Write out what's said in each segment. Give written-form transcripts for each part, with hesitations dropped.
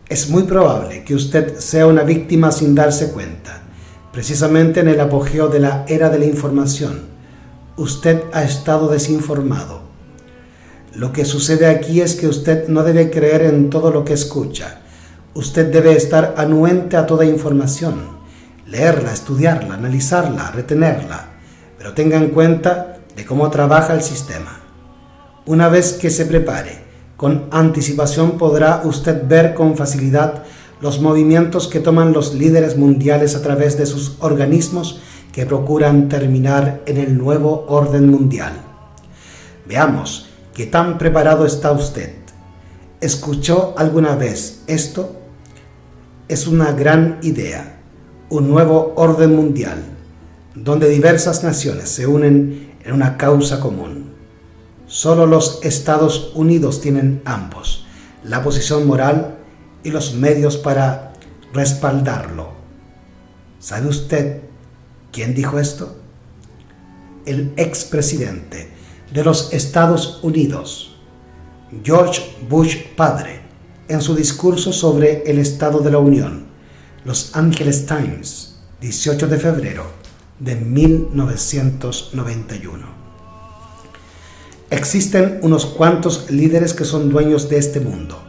Es muy probable que usted sea una víctima sin darse cuenta. Precisamente en el apogeo de la era de la información, usted ha estado desinformado. Lo que sucede aquí es que usted no debe creer en todo lo que escucha. Usted debe estar anuente a toda información, leerla, estudiarla, analizarla, retenerla, pero tenga en cuenta de cómo trabaja el sistema. Una vez que se prepare, con anticipación podrá usted ver con facilidad los movimientos que toman los líderes mundiales a través de sus organismos que procuran terminar en el nuevo orden mundial. Veamos qué tan preparado está usted. ¿Escuchó alguna vez esto? Es una gran idea, un nuevo orden mundial, donde diversas naciones se unen en una causa común. Solo los Estados Unidos tienen ambos, la posición moral y los medios para respaldarlo. ¿Sabe usted quién dijo esto? El expresidente de los Estados Unidos, George Bush padre, en su discurso sobre el Estado de la Unión, Los Angeles Times, 18 de febrero de 1991. Existen unos cuantos líderes que son dueños de este mundo,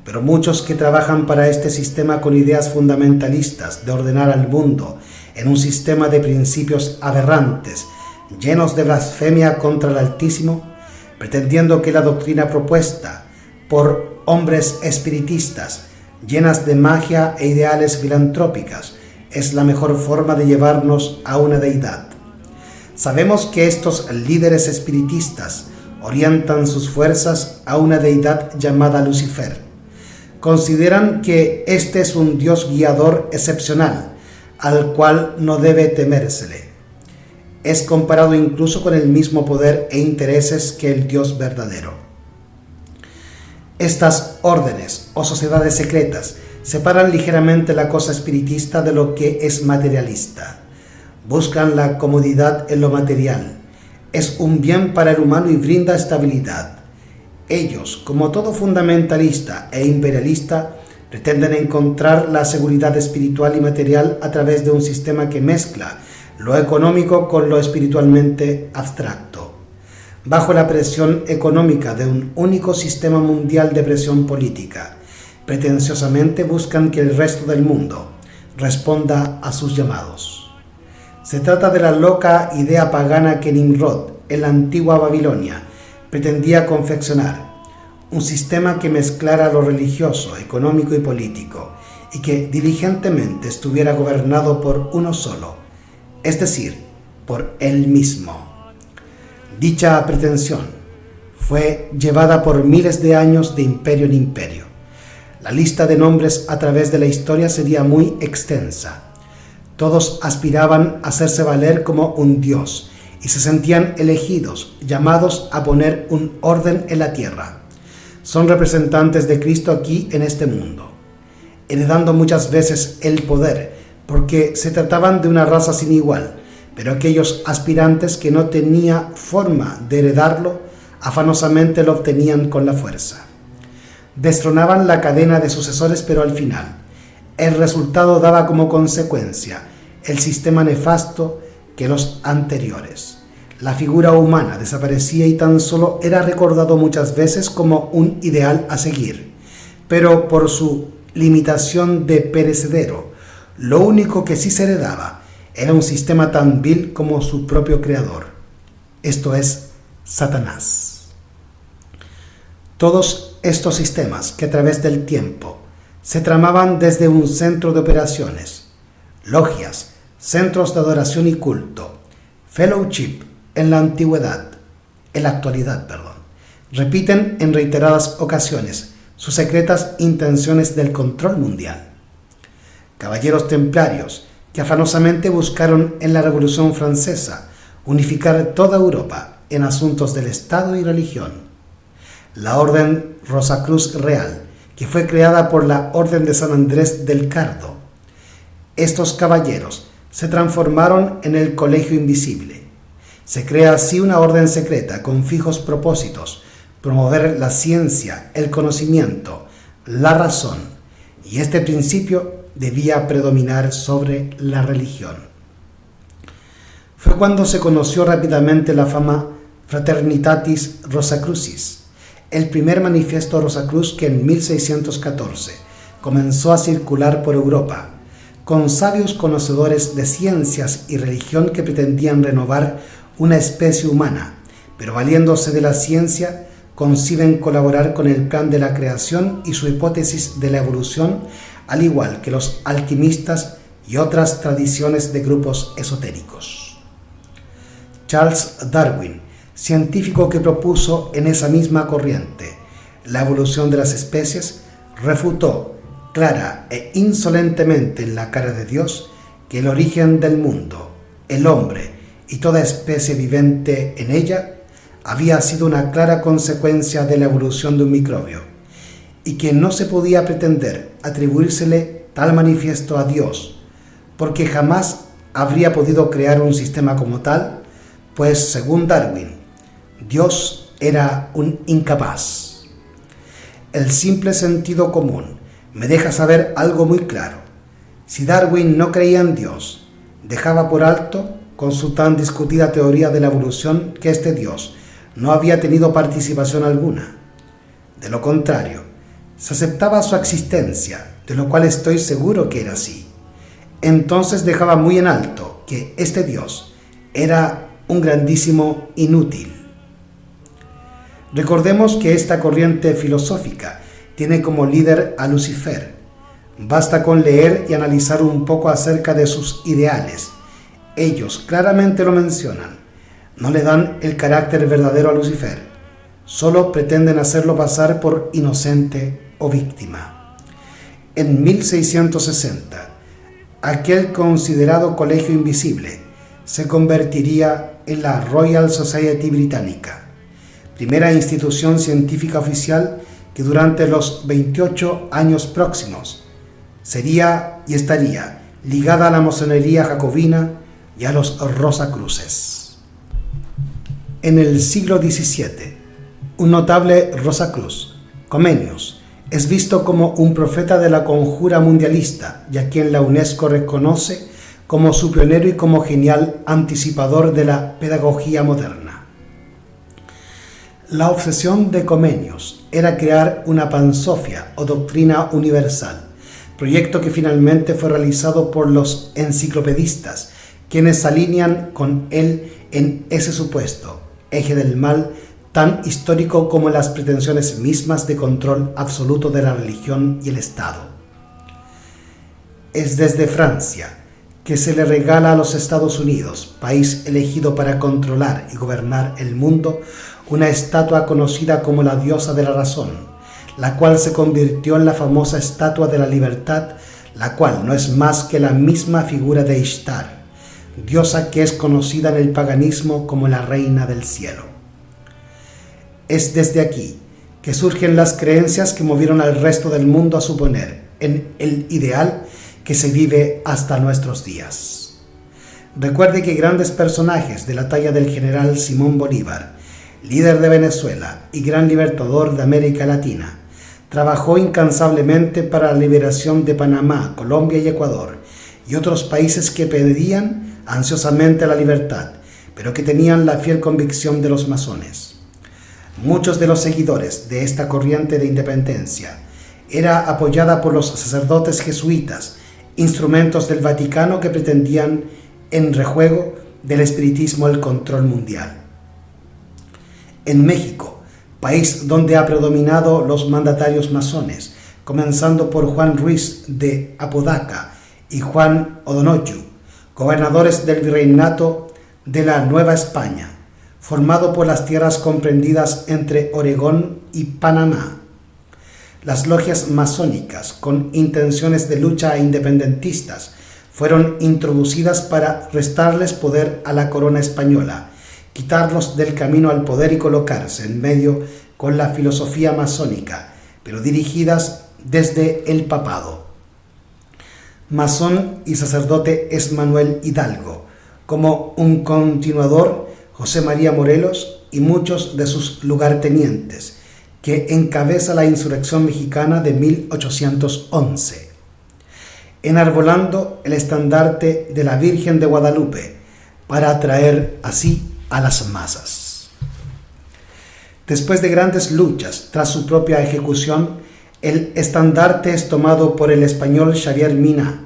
pero muchos que trabajan para este sistema con ideas fundamentalistas de ordenar al mundo en un sistema de principios aberrantes, llenos de blasfemia contra el Altísimo, pretendiendo que la doctrina propuesta por hombres espiritistas, llenas de magia e ideales filantrópicas, es la mejor forma de llevarnos a una deidad. Sabemos que estos líderes espiritistas orientan sus fuerzas a una deidad llamada Lucifer. Consideran que este es un Dios guiador excepcional, al cual no debe temérsele. Es comparado incluso con el mismo poder e intereses que el Dios verdadero. Estas órdenes o sociedades secretas separan ligeramente la cosa espiritista de lo que es materialista. Buscan la comodidad en lo material. Es un bien para el humano y brinda estabilidad. Ellos, como todo fundamentalista e imperialista, pretenden encontrar la seguridad espiritual y material a través de un sistema que mezcla lo económico con lo espiritualmente abstracto. Bajo la presión económica de un único sistema mundial de presión política, pretenciosamente buscan que el resto del mundo responda a sus llamados. Se trata de la loca idea pagana que Nimrod, en la antigua Babilonia, pretendía confeccionar, un sistema que mezclara lo religioso, económico y político, y que diligentemente estuviera gobernado por uno solo, es decir, por él mismo. Dicha pretensión fue llevada por miles de años de imperio en imperio. La lista de nombres a través de la historia sería muy extensa. Todos aspiraban a hacerse valer como un dios y se sentían elegidos, llamados a poner un orden en la tierra. Son representantes de Cristo aquí en este mundo, heredando muchas veces el poder, porque se trataban de una raza sin igual, pero aquellos aspirantes que no tenían forma de heredarlo, afanosamente lo obtenían con la fuerza. Destronaban la cadena de sucesores, pero al final, el resultado daba como consecuencia el sistema nefasto que los anteriores. La figura humana desaparecía y tan solo era recordado muchas veces como un ideal a seguir, pero por su limitación de perecedero, lo único que sí se heredaba era un sistema tan vil como su propio creador, esto es, Satanás. Todos estos sistemas que a través del tiempo se tramaban desde un centro de operaciones, logias, centros de adoración y culto, fellowship en la actualidad, repiten en reiteradas ocasiones sus secretas intenciones del control mundial. Caballeros templarios que afanosamente buscaron en la Revolución Francesa unificar toda Europa en asuntos del Estado y religión. La Orden Rosacruz Real, que fue creada por la Orden de San Andrés del Cardo. Estos caballeros se transformaron en el Colegio Invisible. Se crea así una orden secreta con fijos propósitos: promover la ciencia, el conocimiento, la razón y este principio debía predominar sobre la religión. Fue cuando se conoció rápidamente la fama Fraternitatis Rosacrucis, el primer manifiesto Rosacruz que en 1614 comenzó a circular por Europa, con sabios conocedores de ciencias y religión que pretendían renovar una especie humana, pero valiéndose de la ciencia, conciben colaborar con el plan de la creación y su hipótesis de la evolución, al igual que los alquimistas y otras tradiciones de grupos esotéricos. Charles Darwin, científico que propuso en esa misma corriente la evolución de las especies, refutó clara e insolentemente en la cara de Dios que el origen del mundo, el hombre y toda especie vivente en ella había sido una clara consecuencia de la evolución de un microbio, y que no se podía pretender atribuírsele tal manifiesto a Dios, porque jamás habría podido crear un sistema como tal, pues según Darwin, Dios era un incapaz. El simple sentido común me deja saber algo muy claro. Si Darwin no creía en Dios, dejaba por alto, con su tan discutida teoría de la evolución, que este Dios no había tenido participación alguna. De lo contrario, se aceptaba su existencia, de lo cual estoy seguro que era así. Entonces dejaba muy en alto que este Dios era un grandísimo inútil. Recordemos que esta corriente filosófica tiene como líder a Lucifer. Basta con leer y analizar un poco acerca de sus ideales. Ellos claramente lo mencionan. No le dan el carácter verdadero a Lucifer, solo pretenden hacerlo pasar por inocente o víctima. En 1660, aquel considerado colegio invisible se convertiría en la Royal Society británica, primera institución científica oficial que durante los 28 años próximos sería y estaría ligada a la masonería jacobina y a los Rosacruces. En el siglo XVII, un notable Rosacruz, Comenius, es visto como un profeta de la conjura mundialista y a quien la UNESCO reconoce como su pionero y como genial anticipador de la pedagogía moderna. La obsesión de Comenius era crear una pansofia o doctrina universal, proyecto que finalmente fue realizado por los enciclopedistas, quienes se alinean con él en ese supuesto eje del mal tan histórico como las pretensiones mismas de control absoluto de la religión y el Estado. Es desde Francia que se le regala a los Estados Unidos, país elegido para controlar y gobernar el mundo, una estatua conocida como la diosa de la razón, la cual se convirtió en la famosa estatua de la libertad, la cual no es más que la misma figura de Ishtar, diosa que es conocida en el paganismo como la reina del cielo. Es desde aquí que surgen las creencias que movieron al resto del mundo a suponer en el ideal que se vive hasta nuestros días. Recuerde que grandes personajes de la talla del general Simón Bolívar, líder de Venezuela y gran libertador de América Latina, trabajó incansablemente para la liberación de Panamá, Colombia y Ecuador y otros países que pedían ansiosamente la libertad, pero que tenían la fiel convicción de los masones. Muchos de los seguidores de esta corriente de independencia era apoyada por los sacerdotes jesuitas, instrumentos del Vaticano que pretendían, en rejuego del espiritismo, el control mundial. En México, país donde ha predominado los mandatarios masones, comenzando por Juan Ruiz de Apodaca y Juan O'Donoghue, gobernadores del virreinato de la Nueva España, formado por las tierras comprendidas entre Oregón y Panamá. Las logias masónicas, con intenciones de lucha independentistas, fueron introducidas para restarles poder a la corona española, quitarlos del camino al poder y colocarse en medio con la filosofía masónica, pero dirigidas desde el papado. Masón y sacerdote es Manuel Hidalgo, como un continuador José María Morelos y muchos de sus lugartenientes, que encabeza la insurrección mexicana de 1811, enarbolando el estandarte de la Virgen de Guadalupe para atraer así a las masas. Después de grandes luchas tras su propia ejecución, el estandarte es tomado por el español Xavier Mina,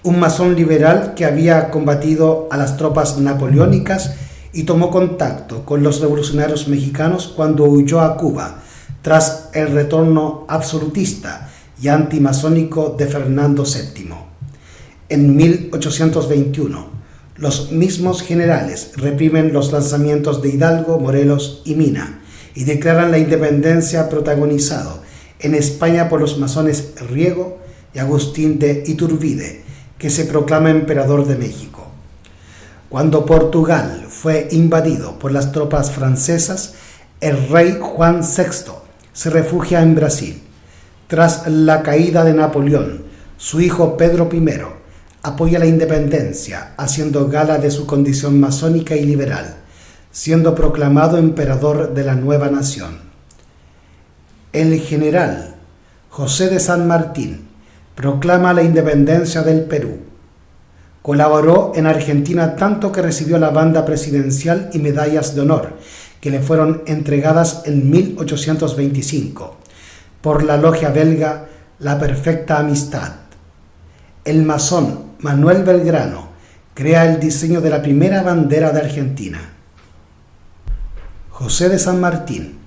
un masón liberal que había combatido a las tropas napoleónicas y tomó contacto con los revolucionarios mexicanos cuando huyó a Cuba tras el retorno absolutista y antimasónico de Fernando VII. En 1821, los mismos generales reprimen los lanzamientos de Hidalgo, Morelos y Mina y declaran la independencia protagonizado en España por los masones Riego y Agustín de Iturbide, que se proclama emperador de México. Cuando Portugal fue invadido por las tropas francesas, el rey Juan VI se refugia en Brasil. Tras la caída de Napoleón, su hijo Pedro I apoya la independencia, haciendo gala de su condición masónica y liberal, siendo proclamado emperador de la nueva nación. El general José de San Martín proclama la independencia del Perú. Colaboró en Argentina tanto que recibió la banda presidencial y medallas de honor que le fueron entregadas en 1825 por la logia belga La Perfecta Amistad. El masón Manuel Belgrano crea el diseño de la primera bandera de Argentina. José de San Martín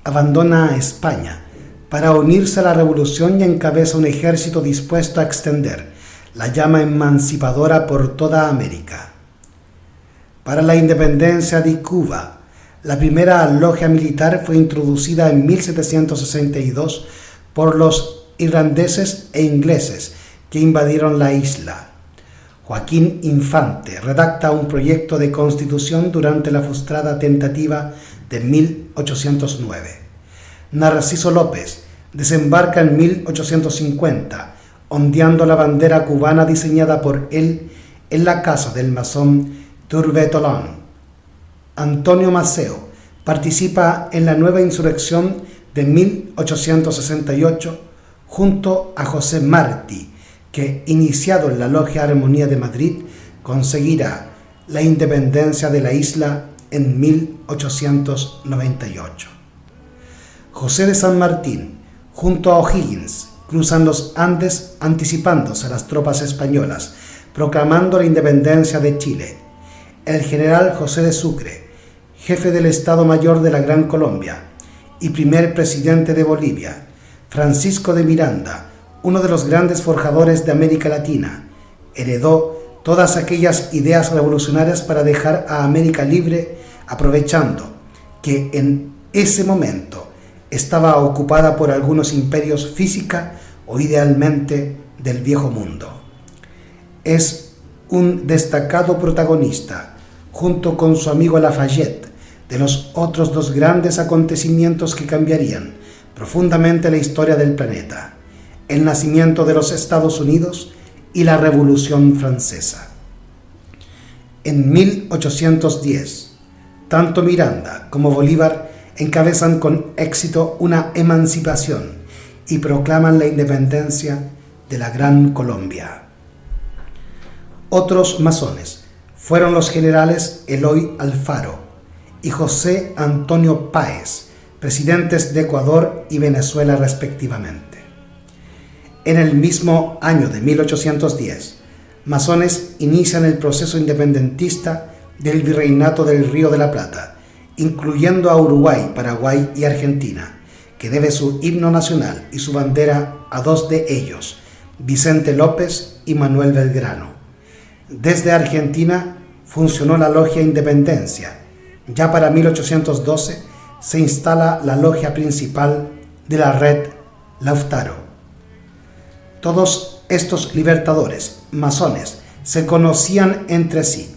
abandona a España para unirse a la revolución y encabeza un ejército dispuesto a extender la llama emancipadora por toda América. Para la independencia de Cuba, la primera logia militar fue introducida en 1762 por los irlandeses e ingleses que invadieron la isla. Joaquín Infante redacta un proyecto de constitución durante la frustrada tentativa de 1809. Narciso López desembarca en 1850, ondeando la bandera cubana diseñada por él en la casa del masón Tourbet-Tolón. Antonio Maceo participa en la nueva insurrección de 1868 junto a José Martí, que, iniciado en la Logia Armonía de Madrid, conseguirá la independencia de la isla en 1898. José de San Martín, junto a O'Higgins, cruzan los Andes anticipándose a las tropas españolas, proclamando la independencia de Chile. El general José de Sucre, jefe del Estado Mayor de la Gran Colombia y primer presidente de Bolivia, Francisco de Miranda, uno de los grandes forjadores de América Latina, heredó todas aquellas ideas revolucionarias para dejar a América libre, aprovechando que en ese momento estaba ocupada por algunos imperios física o idealmente del viejo mundo. Es un destacado protagonista, junto con su amigo Lafayette, de los otros dos grandes acontecimientos que cambiarían profundamente la historia del planeta: el nacimiento de los Estados Unidos y la Revolución Francesa. En 1810, tanto Miranda como Bolívar encabezan con éxito una emancipación y proclaman la independencia de la Gran Colombia. Otros masones fueron los generales Eloy Alfaro y José Antonio Páez, presidentes de Ecuador y Venezuela respectivamente. En el mismo año de 1810, masones inician el proceso independentista del Virreinato del Río de la Plata, incluyendo a Uruguay, Paraguay y Argentina, que debe su himno nacional y su bandera a dos de ellos, Vicente López y Manuel Belgrano. Desde Argentina funcionó la Logia Independencia. Ya para 1812 se instala la logia principal de la red Lautaro. Todos estos libertadores masones se conocían entre sí.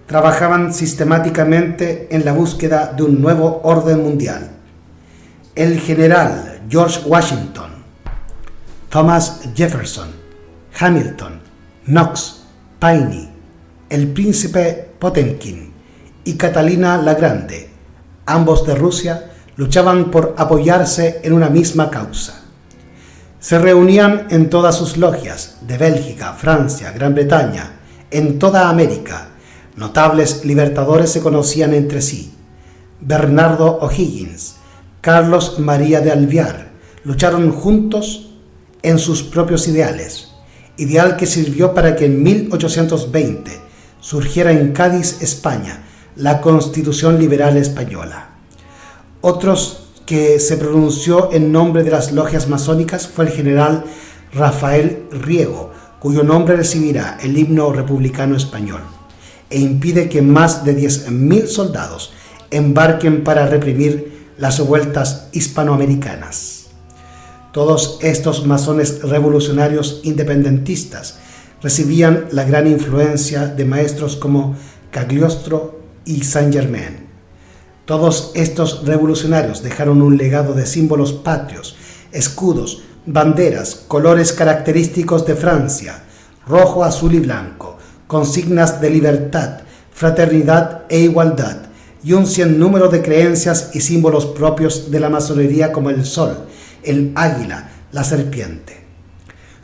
Trabajaban sistemáticamente en la búsqueda de un nuevo orden mundial. El general George Washington, Thomas Jefferson, Hamilton, Knox, Paine, el príncipe Potemkin y Catalina la Grande, ambos de Rusia, luchaban por apoyarse en una misma causa. Se reunían en todas sus logias, de Bélgica, Francia, Gran Bretaña, en toda América. Notables libertadores se conocían entre sí. Bernardo O'Higgins, Carlos María de Alvear, lucharon juntos en sus propios ideales, ideal que sirvió para que en 1820 surgiera en Cádiz, España, la Constitución Liberal Española. Otros que se pronunció en nombre de las logias masónicas fue el general Rafael Riego, cuyo nombre recibirá el himno republicano español, e impide que más de 10.000 soldados embarquen para reprimir las revueltas hispanoamericanas. Todos estos masones revolucionarios independentistas recibían la gran influencia de maestros como Cagliostro y Saint-Germain. Todos estos revolucionarios dejaron un legado de símbolos patrios, escudos, banderas, colores característicos de Francia, rojo, azul y blanco, consignas de libertad, fraternidad e igualdad, y un sinnúmero de creencias y símbolos propios de la masonería como el sol, el águila, la serpiente.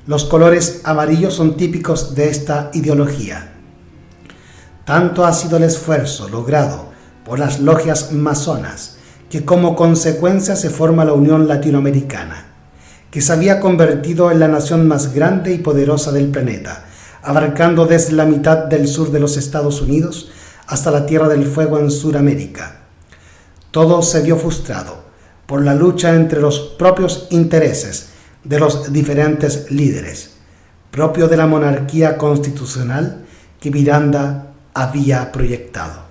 Los colores amarillos son típicos de esta ideología. Tanto ha sido el esfuerzo logrado por las logias masonas, que como consecuencia se forma la Unión Latinoamericana, que se había convertido en la nación más grande y poderosa del planeta, abarcando desde la mitad del sur de los Estados Unidos hasta la Tierra del Fuego en Sudamérica. Todo se vio frustrado por la lucha entre los propios intereses de los diferentes líderes, propio de la monarquía constitucional que Miranda había proyectado.